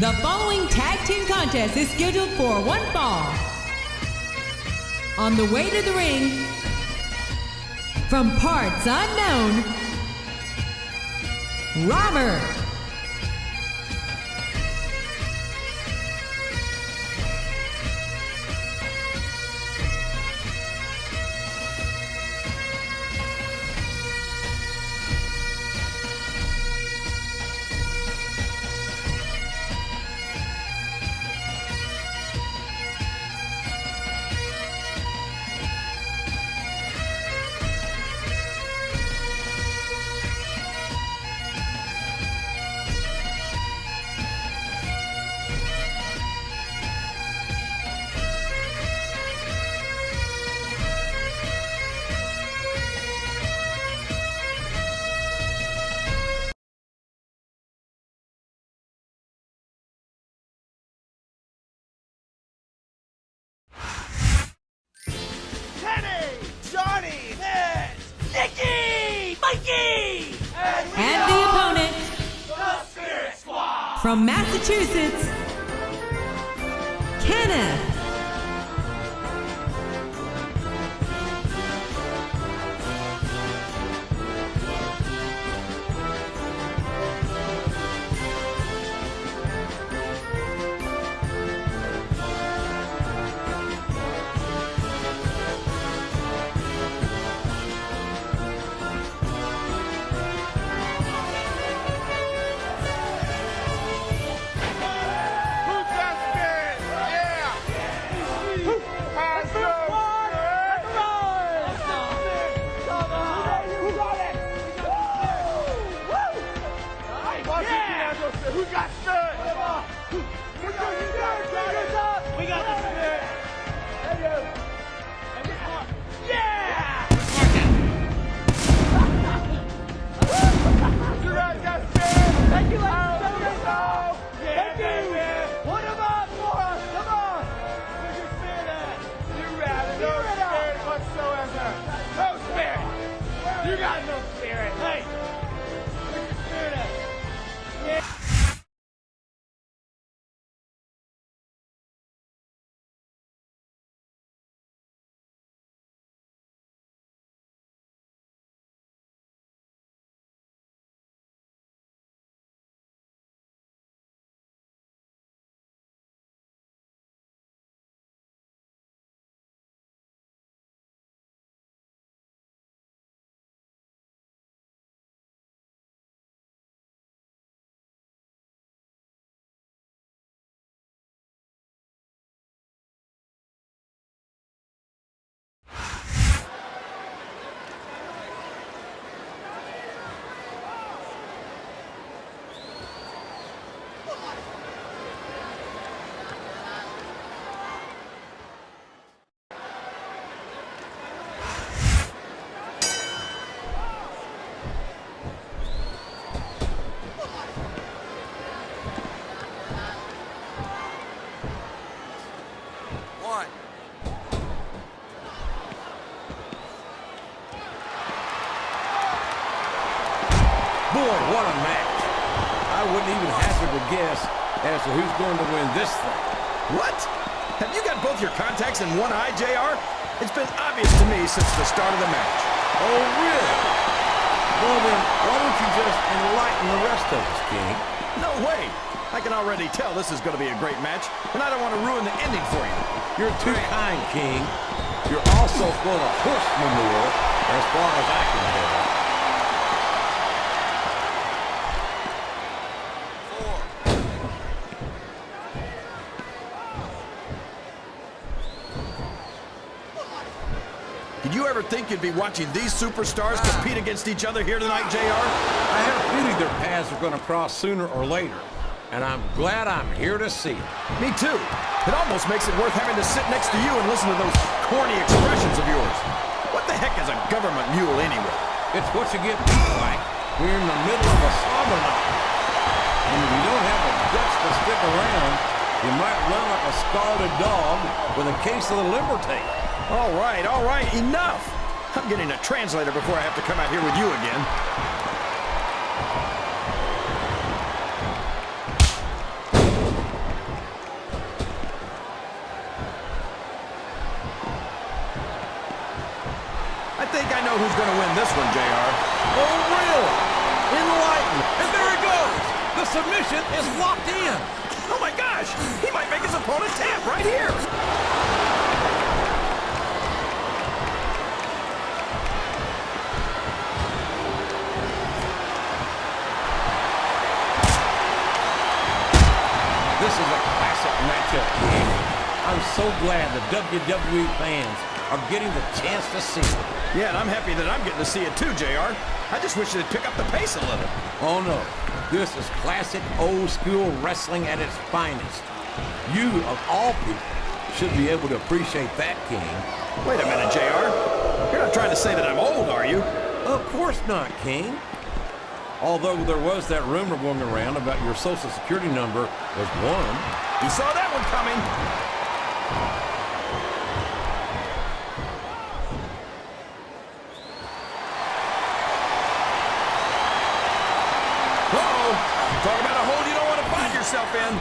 The following tag team contest is scheduled for one fall. On the way to the ring, from parts unknown, Robert. Mikey! And the opponent, The Spirit Squad! from Massachusetts, Kenneth. Who got spirit? We got the spirit. Yeah! You guys got spirit. Thank you, ladies. Thank you. Put them up for us. Come on. Where's your spirit at? You have no spirit whatsoever. No spirit. You got no spirit. Hey. Where's your spirit at? Yeah. Boy, what a match. I wouldn't even hazard a guess as to who's going to win this thing. What? Have you got both your contacts in one eye, JR? It's been obvious to me since the start of the match. Oh, really? Well, then, why don't you just enlighten the rest of us, King? No way. I can already tell this is going to be a great match, and I don't want to ruin the ending for you. You're too kind, King. You're also full of horse manure, as far as I can tell. Did you ever think you'd be watching these superstars compete against each other here tonight, JR? I had a feeling their paths were going to cross sooner or later, and I'm glad I'm here to see it. Me too. It almost makes it worth having to sit next to you and listen to those corny expressions of yours. What the heck is a government mule anyway? It's what you get beat like. We're in the middle of a slobber knock. And if you don't have the guts to stick around, you might run like a scalded dog with a case of the liver tape. All right, enough! I'm getting a translator before I have to come out here with you again. know who's going to win this one, JR. Oh, really? Enlightened. And there it goes. The submission is locked in. Oh my gosh, he might make his opponent tap right here. This is a classic matchup, King. I'm so glad the WWE fans are getting the chance to see it. Yeah, and I'm happy that I'm getting to see it too, JR. I just wish they'd pick up the pace a little. Oh, no. This is classic old-school wrestling at its finest. You, of all people, should be able to appreciate that, King. Wait a minute, JR. You're not trying to say that I'm old, are you? Of course not, King. Although there was that rumor going around about your social security number was 1. You saw that one coming. Uh-oh. Talk about a hole you don't want to find yourself in.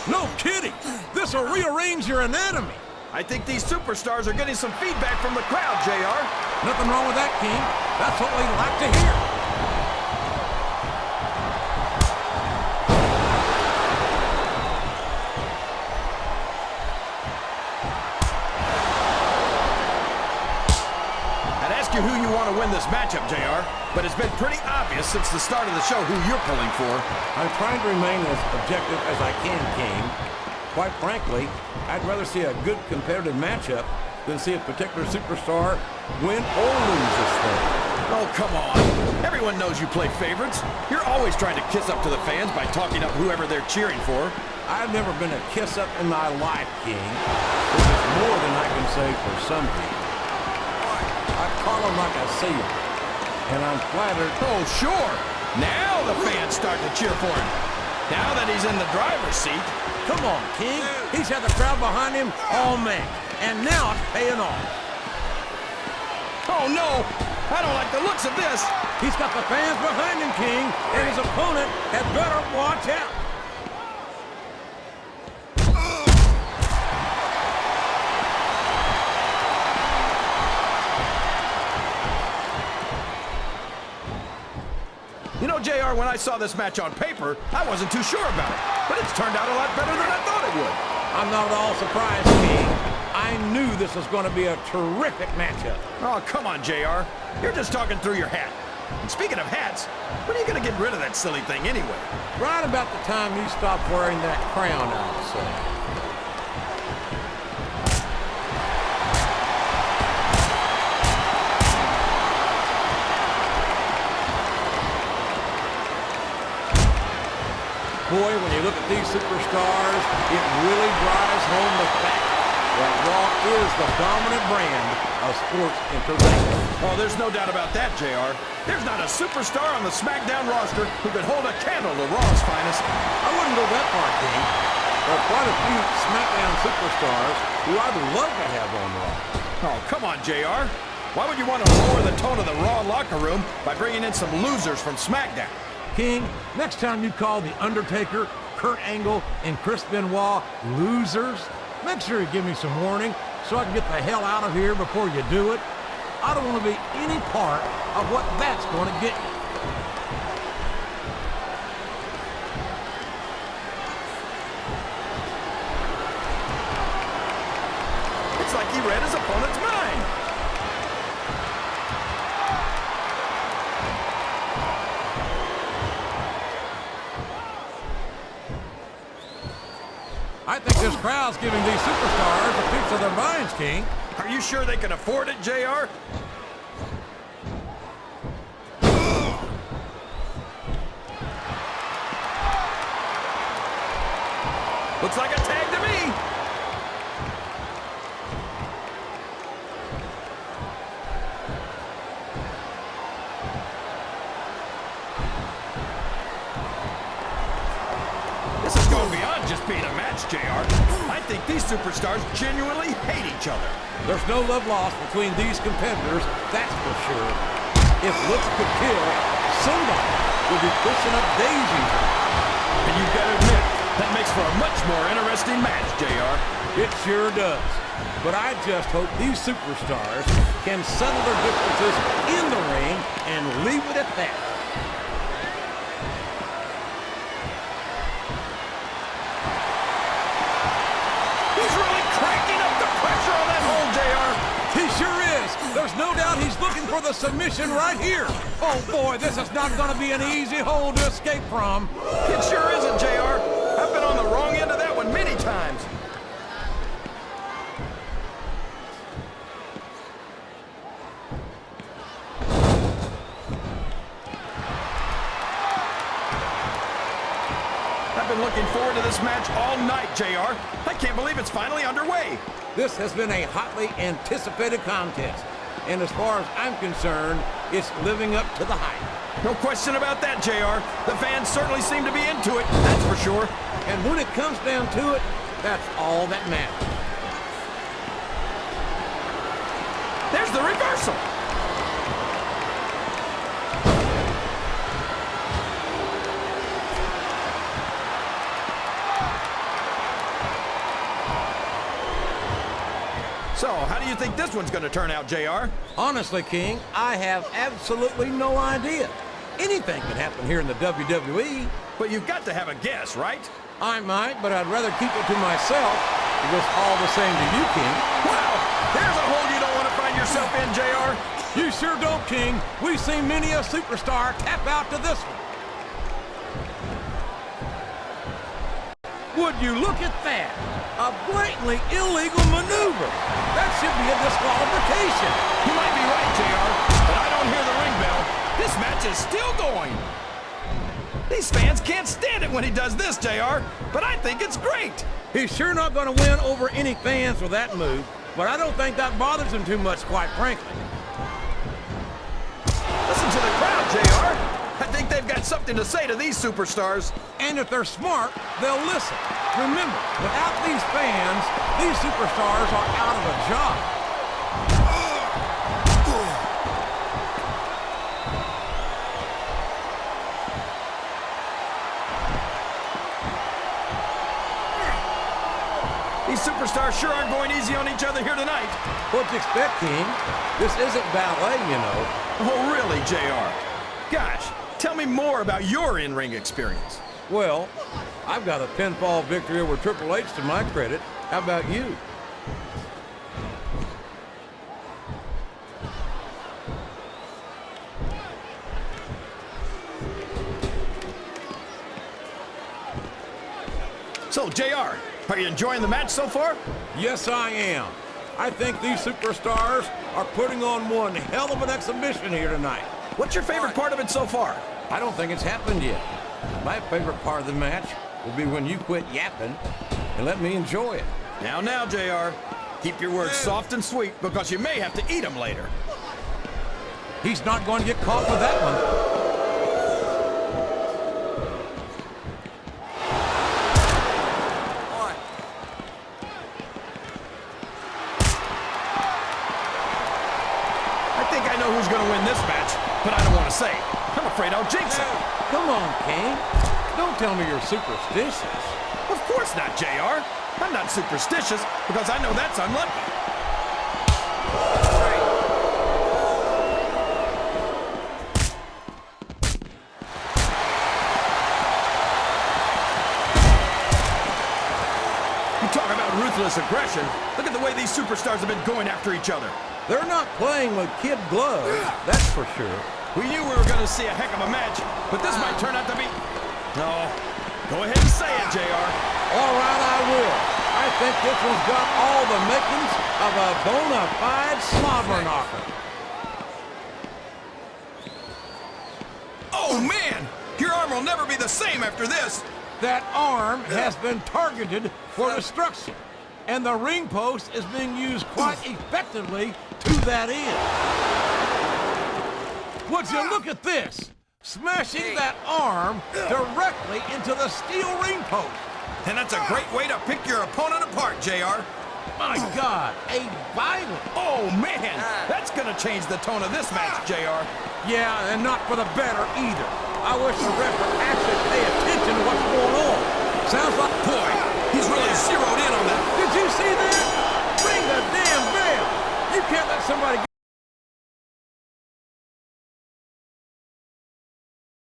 No kidding. This will rearrange your anatomy. I think these superstars are getting some feedback from the crowd, JR. Nothing wrong with that, King. That's what we like to hear. Who you want to win this matchup, JR, but it's been pretty obvious since the start of the show who you're pulling for. I'm trying to remain as objective as I can, King. Quite frankly, I'd rather see a good competitive matchup than see a particular superstar win or lose this thing. Oh, come on. Everyone knows you play favorites. You're always trying to kiss up to the fans by talking up whoever they're cheering for. I've never been a kiss up in my life, King, which is more than I can say for some people. I call him like I see him, and I'm flattered. Oh, sure. Now the fans start to cheer for him. Now that he's in the driver's seat. Come on, King. He's had the crowd behind him all match, and now it's paying off. Oh, no. I don't like the looks of this. He's got the fans behind him, King, and his opponent had better watch out. You know, JR, when I saw this match on paper, I wasn't too sure about it. But it's turned out a lot better than I thought it would. I'm not at all surprised, King. I knew this was going to be a terrific matchup. Oh, come on, JR. You're just talking through your hat. And speaking of hats, when are you going to get rid of that silly thing anyway? Right about the time you stop wearing that crown, I would say. Boy, when you look at these superstars, it really drives home the fact that Raw is the dominant brand of sports entertainment. Oh, there's no doubt about that, JR. There's not a superstar on the SmackDown roster who could hold a candle to Raw's finest. I wouldn't go that far, King. There are quite a few SmackDown superstars who I'd love to have on Raw. Oh, come on, JR. Why would you want to lower the tone of the Raw locker room by bringing in some losers from SmackDown? King, next time you call The Undertaker, Kurt Angle, and Chris Benoit losers, make sure you give me some warning so I can get the hell out of here before you do it. I don't want to be any part of what that's going to get you. It's like he read his opponent's mind. I think this crowd's giving these superstars a piece of their minds, King. Are you sure they can afford it, JR? Looks like a tag to me. This is going beyond just being a match, JR. I think these superstars genuinely hate each other. There's no love lost between these competitors, that's for sure. If looks could kill, somebody would be pushing up daisies. And you've got to admit, that makes for a much more interesting match, JR. It sure does. But I just hope these superstars can settle their differences in the ring and leave it at that. He's really cranking up the pressure on that hold, JR. He sure is. There's no doubt he's looking for the submission right here. Oh, boy, this is not going to be an easy hold to escape from. It sure isn't, JR. I've been on the wrong end of that one many times. I've been looking forward to this match all night, JR. I can't believe it's finally underway. This has been a hotly anticipated contest. And as far as I'm concerned, it's living up to the hype. No question about that, JR. The fans certainly seem to be into it, that's for sure. And when it comes down to it, that's all that matters. There's the reversal. So, how do you think this one's going to turn out, JR? Honestly, King, I have absolutely no idea. Anything can happen here in the WWE. But you've got to have a guess, right? I might, but I'd rather keep it to myself. It was all the same to you, King. Wow, there's a hole you don't want to find yourself in, JR. You sure don't, King. We've seen many a superstar tap out to this one. Would you look at that? A blatantly illegal maneuver. That should be a disqualification. You might be right, JR, but I don't hear the ring bell. This match is still going. These fans can't stand it when he does this, JR, but I think it's great. He's sure not going to win over any fans with that move, but I don't think that bothers him too much, quite frankly. Listen to the crowd, JR. I think they've got something to say to these superstars. And if they're smart, they'll listen. Remember, without these fans, these superstars are out of a job. These superstars sure aren't going easy on each other here tonight. What'd you expect, King? This isn't ballet, you know. Oh, really, JR? Gosh, tell me more about your in-ring experience. Well, I've got a pinfall victory over Triple H to my credit. How about you? So, JR, are you enjoying the match so far? Yes, I am. I think these superstars are putting on one hell of an exhibition here tonight. What's your favorite part of it so far? I don't think it's happened yet. My favorite part of the match will be when you quit yapping and let me enjoy it. Now, JR, keep your words soft and sweet because you may have to eat them later. He's not going to get caught with that one. I think I know who's going to win this match, but I don't want to say. I'm afraid I'll jinx it. Come on, King. Don't tell me you're superstitious. Of course not, JR. I'm not superstitious because I know that's unlucky. You talk about ruthless aggression. Look at the way these superstars have been going after each other. They're not playing with kid gloves, that's for sure. We knew we were going to see a heck of a match, but this might turn out to be... No. Go ahead and say it, JR. All right, I will. I think this one's got all the makings of a bona fide slobber knocker. Oh, man! Your arm will never be the same after this. That arm has been targeted for destruction, and the ring post is being used quite effectively to that end. Would you look at this? Smashing that arm directly into the steel ring post. And that's a great way to pick your opponent apart, JR. My God, a violent. Oh, man! That's gonna change the tone of this match, JR. Yeah, and not for the better either. I wish the ref would actually pay attention to what's going on. Sounds like... Boy, somebody